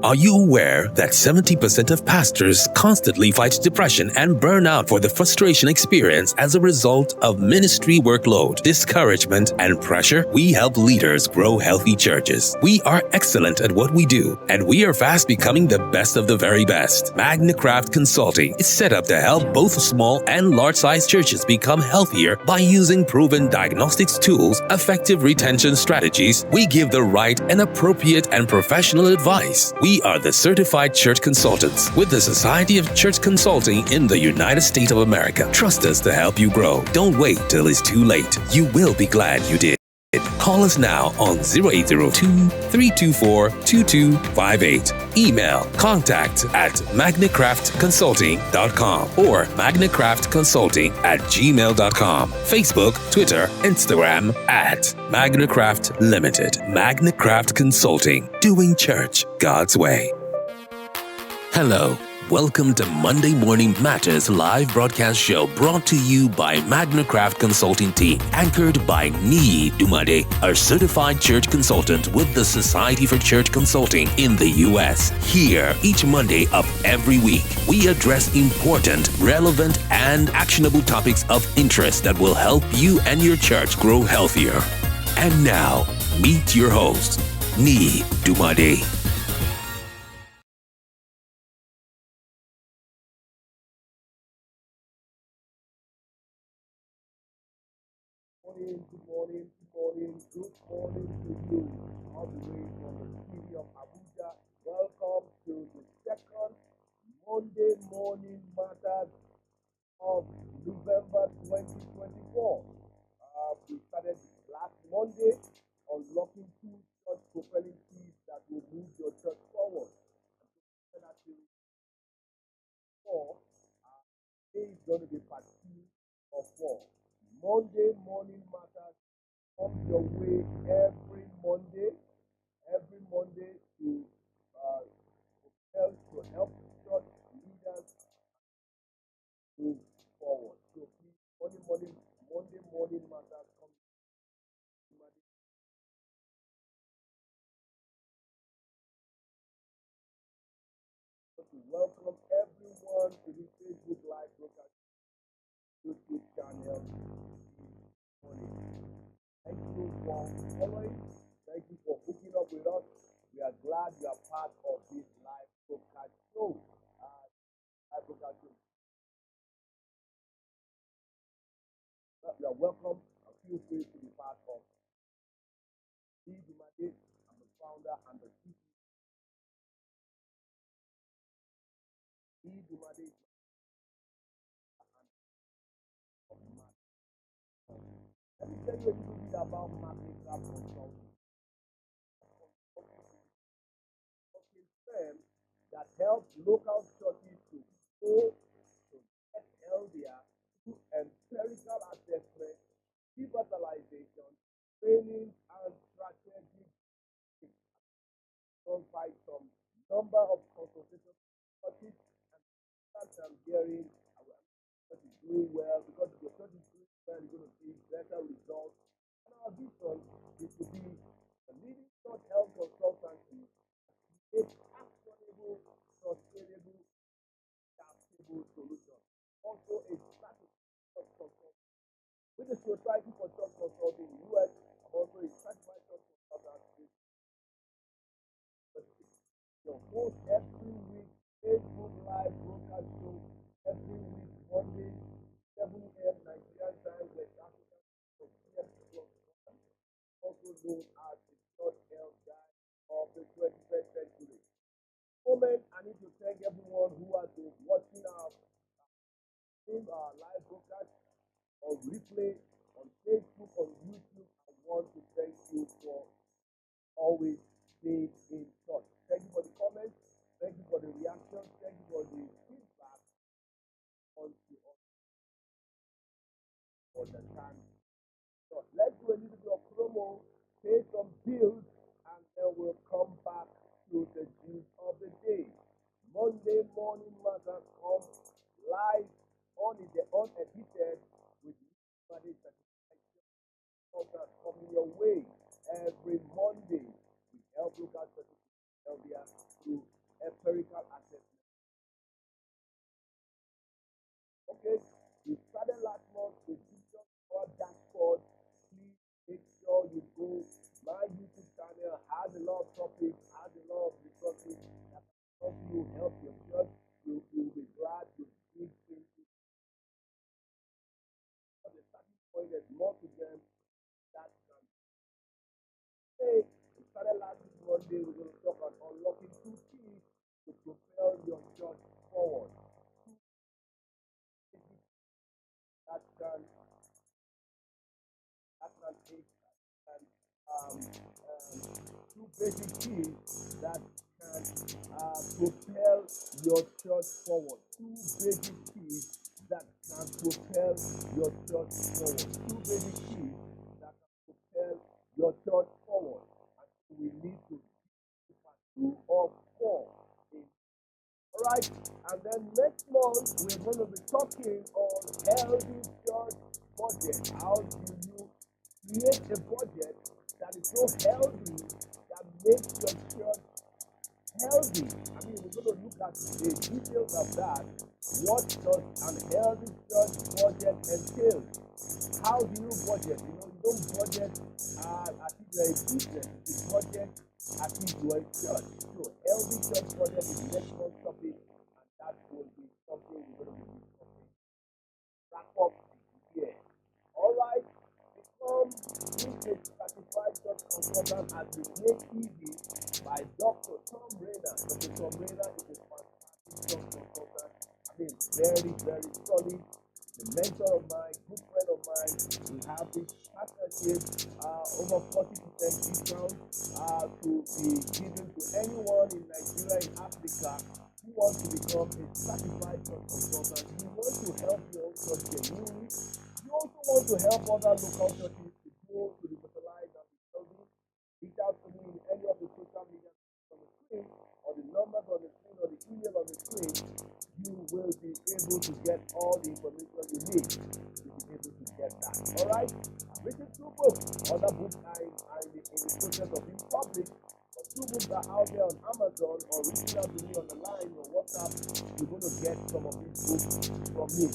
Are you aware that 70% of pastors constantly fight depression and burnout for the frustration experience as a result of ministry workload, discouragement, and pressure? We help leaders grow healthy churches. We are excellent at what we do, and we are fast becoming the best of the very best. Magnicraft Consulting is set up to help both small and large-sized churches become healthier by using proven diagnostics tools, effective retention strategies. We give the right and appropriate and professional advice. We are the certified church consultants with the Society of Church Consulting in the United States of America. Trust us to help you grow. Don't wait till it's too late. You will be glad you did. Call us now on 0802-324-2258. Email contact@magnicraftconsulting.com or magnicraftconsulting@gmail.com. Facebook, Twitter, Instagram @Magnicraft Limited. Magnicraft Consulting, doing church God's way. Hello. Welcome to Monday Morning Matters live broadcast show brought to you by Magnicraft Consulting Team, anchored by Niyi Dunmade, a certified church consultant with the Society for Church Consulting in the U.S. Here, each Monday of every week, we address important, relevant, and actionable topics of interest that will help you and your church grow healthier. And now, meet your host, Niyi Dunmade. Good morning to you all the way from the city of Abuja. Welcome to the second Monday Morning Matters of November 2024. We started last Monday unlocking two church propelling keys that will move your church forward. And so today is going to be part 2 of 4. Monday Morning Matters comes your way every Monday to help church leaders move forward. So please, Monday Morning Matters comes to welcome everyone to the Facebook Live broadcast YouTube channel. Thank you for following. Thank you for hooking up with us. We are glad you are part of this live broadcast show. You are welcome. Feel free to be part of Niyi Dunmade. I'm the founder and the CEO. Niyi Dunmade. Let me tell you a little bit about Magnicraft Consulting. Firm that helps local churches to grow, to get healthier through empirical assessment, revitalization, training, and strategic provide some number of consultation churches and I'm hearing our church is doing well because if your church is doing well, you're going to see better results. And our vision is to be a leading church health consultancy, create actionable, sustainable, adaptable solutions. Also a strategy church consultant. With the Society for Church Consulting in the US, I'm also a certified church consultant. Your host every week, Facebook Live broadcast show every week, Monday, 7 a.m. Nigerian time, West African, from PM to also known as the Church Health Guy of the 21st century. Moment, I need to thank everyone who has been watching our live broadcast on replay, on Facebook, on YouTube, I want to thank you for always staying in touch. Thank you for the comments. Thank you for the reactions. Thank you for the feedback on for the time. So let's do a little bit of promo, pay some bills, and then we'll come back to the juice of the day. Monday morning matters come live on the unedited with Niyi Dunmade certification coming your way every Monday. We help local certificates earlier through empirical assessment. Okay, we started last month with vision or dashboard. Please make sure you go. My YouTube channel has a lot of topics, has a lot of resources that can help your church. You will be glad to dig into the starting point. There's more to them that can. Hey, we started last week Monday. We're going to talk about unlocking 2 keys to propel your church forward. That can take and 2 basic keys that can propel your church forward. 2 basic keys that can propel your church forward. 2 basic keys that can propel your church forward. And we need to do 2 or 4 in. Alright, and then next month we're going to be talking on healthy church budget. How do you create a budget that is so healthy that makes your church healthy? I mean, we're going to look at the details of that. What does an healthy church budget entail? How do you budget? You don't budget as if you're a business. You budget as if you're a church. So, healthy church budget is next month's topic, and that will be something we're going to be discussing. Wrap up here. Alright, become a certified church consultant has been made easy by Dr. Tom Rayner. Dr. Tom Rayner is a fantastic church consultant. I mean, very, very solid. The mentor of mine, good friend of mine, we have this partnership, over 40% discount to be given to anyone in Nigeria and Africa who wants to become a certified church consultant. You want to help your own church genuinely. You also want to help other local churches to go to the fertilize and the healthy. Reach out to me in any of the social media on the screen, or the numbers on the screen, or the email on the screen. You will be able to get all the information you need to be able to get that. Alright? I've written 2 books. Other books are in the process of being published. But 2 books are out there on Amazon, or reaching out to me on the line or WhatsApp. You're going to get some of these books from me.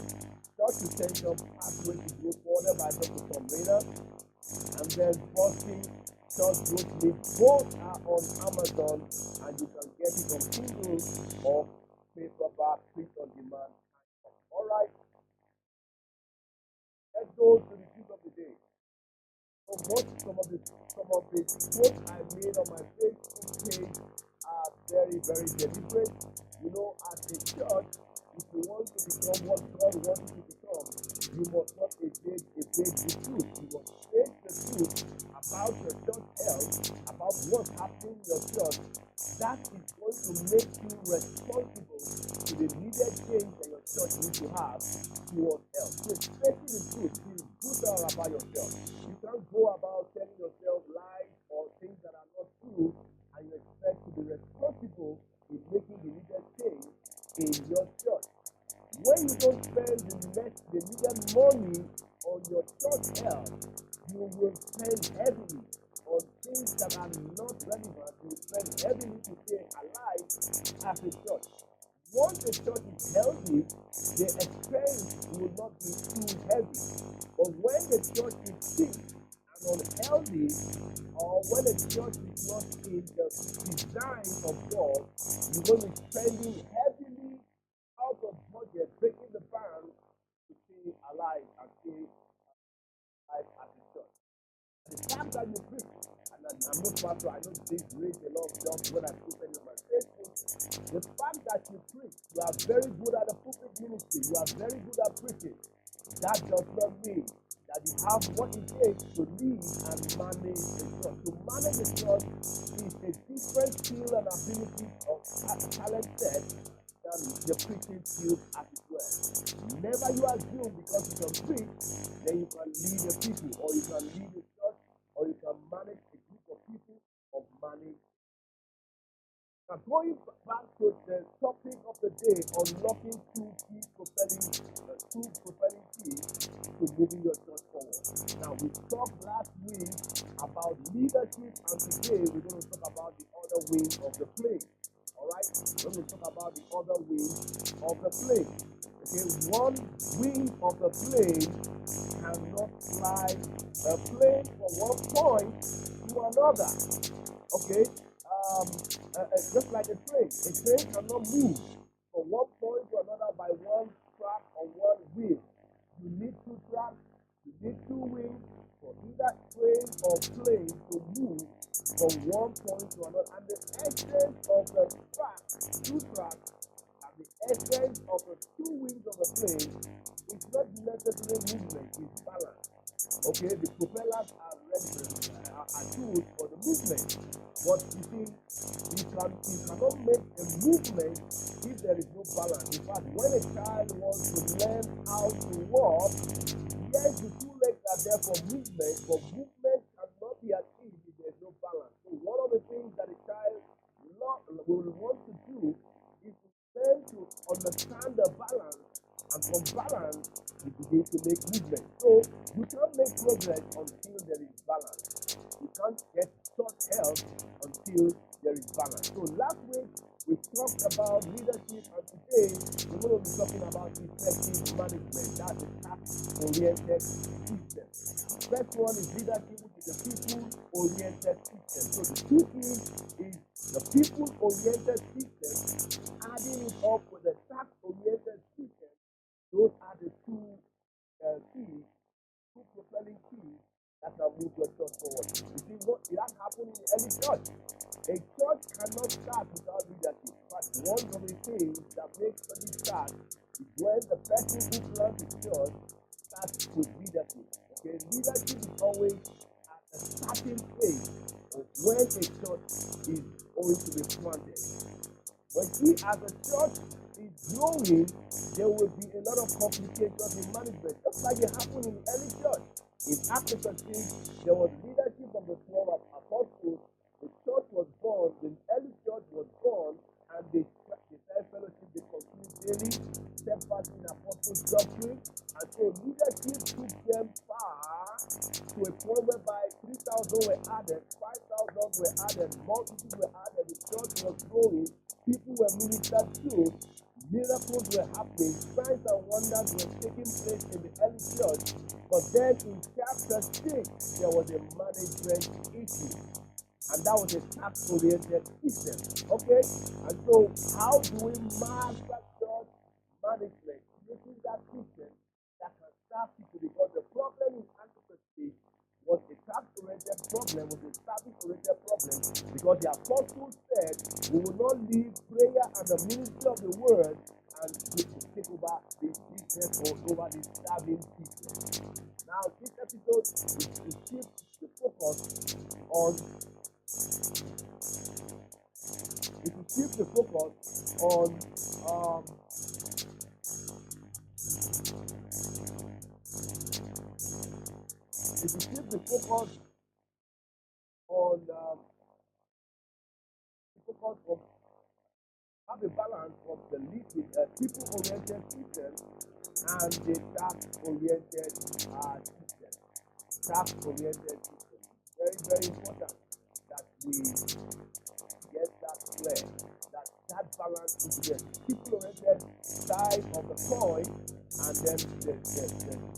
Church Retention, Pathway to Growth, ordered by Dr. Tom Rayner. And then Busting Church Growth League. Both are on Amazon, and you can get it on Kindle or paperback, print on demand. Alright, let's go to the tip of the day. So some of the posts I made on my Facebook page are very, very deliberate. As a church, if you want to become what God wants you to become, you must not evade the truth. You must face the truth about your church health, about what's happening in your church. That is going to make you responsible to the needed change that your church needs to have towards health. So facing the truth, be brutal about yourself. You can't go about telling yourself lies or things that are not true, and you expect to be responsible in making the needed change in your church. When you don't spend the needed money on your church health, you will spend heavily on things that are not relevant. You will spend heavily to stay alive as a church. Once the church is healthy, the expense will not be too heavy. But when the church is sick and unhealthy, or when the church is not in the design of God, you're going to be spending heavily out of budget, breaking the bank to stay alive and stay alive as a church. The fact that you preach, and I'm not pastor, I know this raised a lot of jobs when I posted on my Facebook. The fact that you preach, you are very good at the pulpit ministry, you are very good at preaching. That does not mean that you have what it takes to lead and manage a church. To manage a church is a different skill and ability of talent set than the preaching skills as it were. Never you assume because you can preach, then you can lead the people, or you can lead a church, or you can manage a group of people, or manage. Now, going back to the topic of the day, unlocking two propelling keys to moving your church forward. Now, we talked last week about leadership, and today we're going to talk about the other wing of the plane. All right, we're going to talk about the other wing of the plane. Okay, one wing of the plane cannot fly a plane from one point to another. Okay. Just like a train cannot move from one point to another by one track or one wheel. You need two tracks, you need two wheels for either train or plane to move from one point to another. And the essence of the two tracks, and the essence of the two wings of the plane is not necessarily movement, it's balance. Okay, the propellers are tools for the movement. But you see, you cannot make a movement if there is no balance. In fact, when a child wants to learn how to walk, yes, the two legs are there for movement, but movement cannot be achieved if there is no balance. So one of the things that a child will want to do is to learn to understand the balance, and from balance, you begin to make movement. So you can't make progress until there is balance. You can't get short health until there is balance. So last week we talked about leadership, and today we're going to be talking about effective management. That's a task-oriented system. First one is leadership, which is a people-oriented system. So the two things is the people-oriented system, adding it up with the task-oriented system. Those are the two keys, two propelling keys that can move your church forward. You see, that happened in the early church. A church cannot start without leadership. But one of the things that makes something start is when the person who plants the church starts with leadership. Okay, leadership is always at a starting phase of when a church is going to be planted. When we as a church is growing, there will be a lot of complications in management, just like it happened in the early church. In Acts 6, there was leadership of the 12 apostles. The church was born, the early church was born, and they started fellowship, they continued daily, steadfast in apostles' doctrine. And so leadership took them far to a point whereby 3,000 were added, 5,000 were added, multitudes were added, the church was growing, people were ministered to, miracles were happening, signs and wonders were taking place in the early church. But then in chapter 6, there was a management issue. And that was a task-oriented system. Okay? And so how do we master church management? Using that system that can serve people, because the problem in Antiquity was a task-oriented problem, was a service-oriented problem, because the apostles said, we will not leave prayer and the ministry of the word and take over this business or over this serving system. Now, this episode is to shift the focus on have a balance of the people-oriented system and the task-oriented system. Task-oriented system. Very, very important that we get that clear. That balance is the people-oriented side of the coin, and then the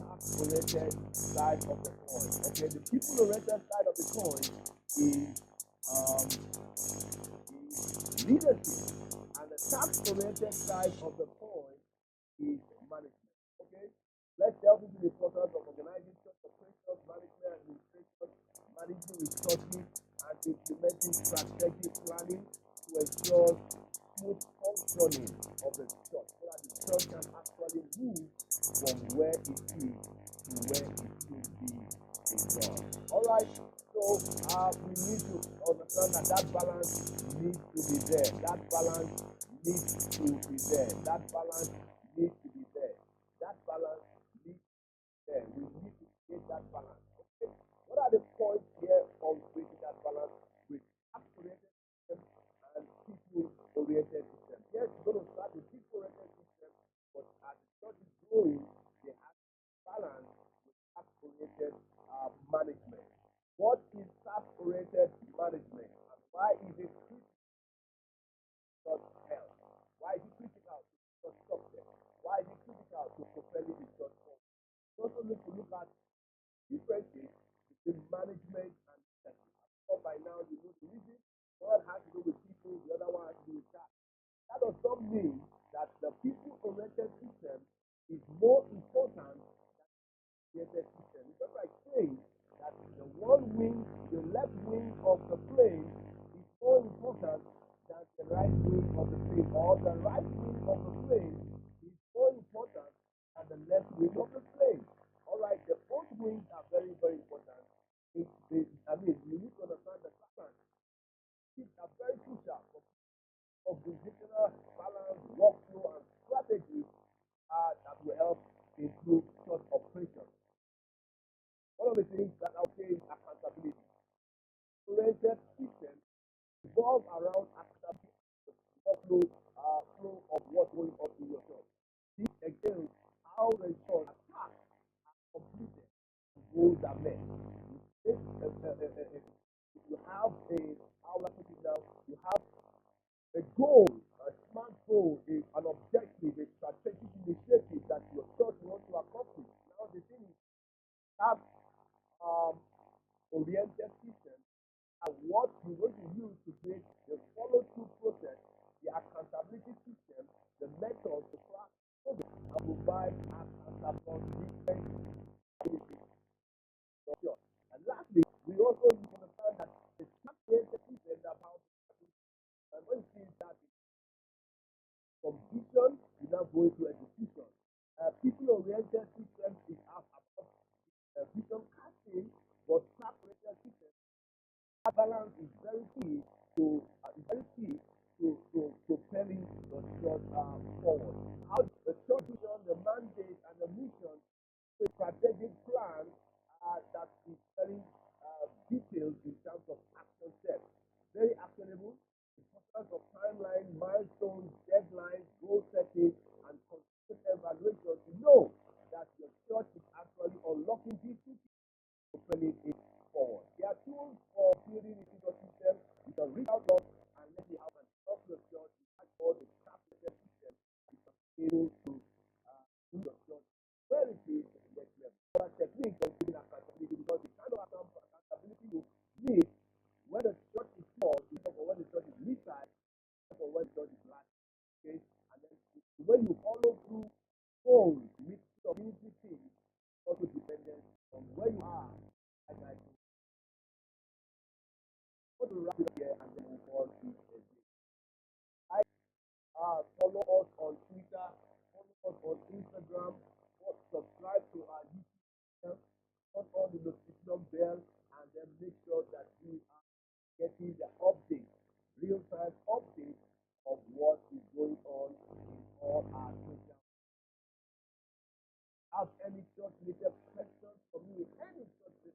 task-oriented side of the coin. Okay, the people-oriented side of the coin is leadership, and the task-oriented side of the coin is management. Okay, let's delve into the importance of organizing church operations, management, administration, managing resources, and implementing strategic planning to ensure smooth functioning of the church, so that the church can actually move from where it is to where it should be done. All right. So we need to understand that that balance needs to be there. That balance needs to be there. That balance needs to be there. That balance needs to be there. We need to create that balance. Okay. What are the points here on creating that balance with task-oriented system and people-oriented system? Yes, we're going to start with people-oriented system, but as the church is growing, they have to balance with task-oriented management. What is task-oriented management, and why is it critical to health? Why is it critical to church success? Why is it critical to propelling the church forward? We also need to look at differences between management and leadership. I'm sure by now you know the reason. One has to do with people, the other one has to do with tasks. That does not mean that the people-oriented system is more important than the system. It's just like saying that the one wing, the left wing of the plane is more important than the right wing of the plane, or the right wing of the plane is more important than the left wing of the plane. All right, the both wings are very, very important. You need to understand the balance. These are very crucial for organizational balance, workflow, and strategies that will help improve church operations. One of the things that I'll say is accountability. Oriented systems revolve around accountability, workflow, flow of what's going on in your church. This again, how the church tasks are completed, goals are met. If you have a, how will I put it now? You have a goal, a smart goal, an objective, a strategic initiative that your church wants to accomplish. Now the thing is, have oriented system and what you're going to use to create the follow-through process, the accountability system, the method to track progress and provide accountable different activities. And lastly, we also need to understand that the created system is about and when you see that from vision, you now go into execution. People-oriented system is about vision casting, but track-oriented system balance is very key to propelling the church forward. How the church vision, the mandate, and the mission, a strategic plan that is very detailed in terms of action steps, very actionable, importance of timeline, milestones, deadlines, goal setting, and consistent evaluation to know that your church is actually unlocking these two propelling it forward. There are tools for building a system. You can reach out to us and let me have an help your church to add all the capital system you can be able to do your church where it is the next level. There are techniques of giving accountability because the kind of accountability you need when the church is small is for when the church is mid-sized, for when the church is large. Okay? And then when you follow through goals, meet community things, also dependent on where you are. And I want to wrap it up here and then move on to I follow us on Twitter, follow us on Instagram, subscribe to our YouTube channel, turn on the notification bell, and then make sure that you are getting the updates, real-time updates of what is going on in all our social. Have any church-related questions for me? Any church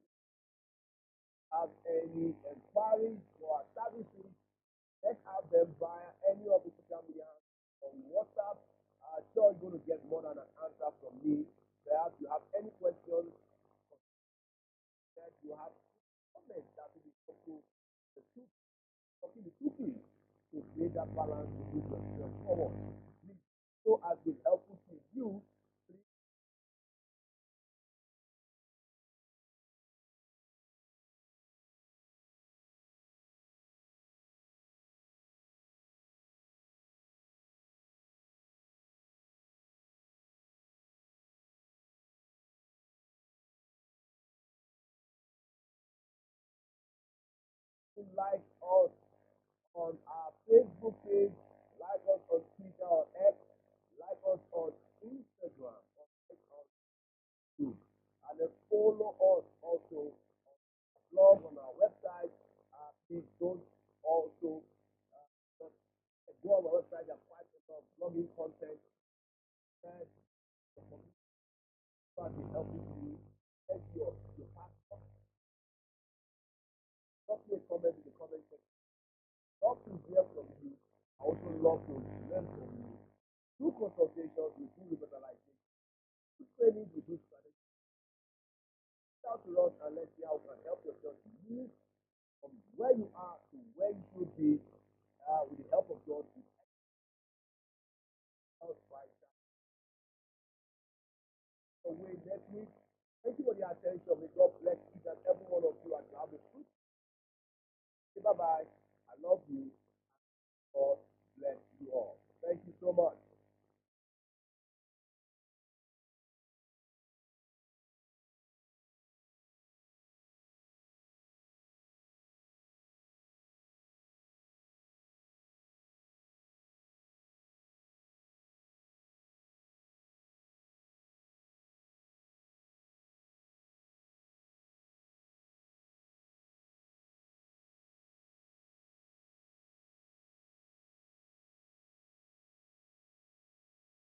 have any inquiries for our services, let's have them via any of the social media on WhatsApp. Sure, you're going to get more than an answer from me. Perhaps you have any questions, that you have comments that will be helpful. The two, talking the two things to create that balance to move yourself forward. Please, so has been helpful to you. Please like us on our Facebook page, like us on Twitter or X, like us on Instagram, or like on YouTube. follow us also blog on our website. Please don't also just go on our website. There are quite a lot of blogging content that will help you get your passport. Drop me a comment in the comment section. Love to hear from you. I also love to learn from you. Do consultations, we do revitalization. Do trainings, we do strategy. Reach out to us and let's see how we can help yourself to move from where you are to where you should be with the help of God to help right away next week. Thank you for the attention. May God bless each and every one of you and you have a fruit. Bye bye. I love you. God bless you all. Thank you so much.